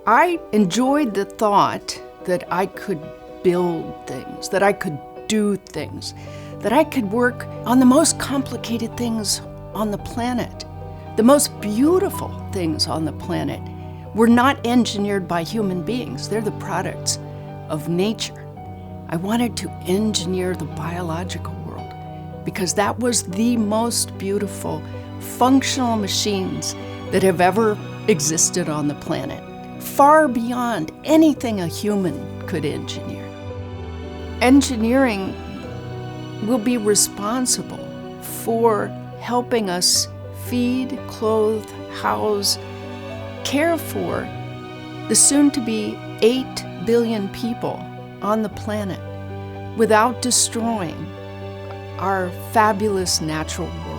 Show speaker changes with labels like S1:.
S1: I enjoyed the thought that I could build things, that I could do things, that I could work on the most complicated things on the planet. The most beautiful things on the planet were not engineered by human beings. They're the products of nature. I wanted to engineer the biological world because that was the most beautiful, functional machines that have ever existed on the planet, far beyond anything a human could engineer. Engineering will be responsible for helping us feed, clothe, house, care for the soon-to-be 8 billion people on the planet without destroying our fabulous natural world.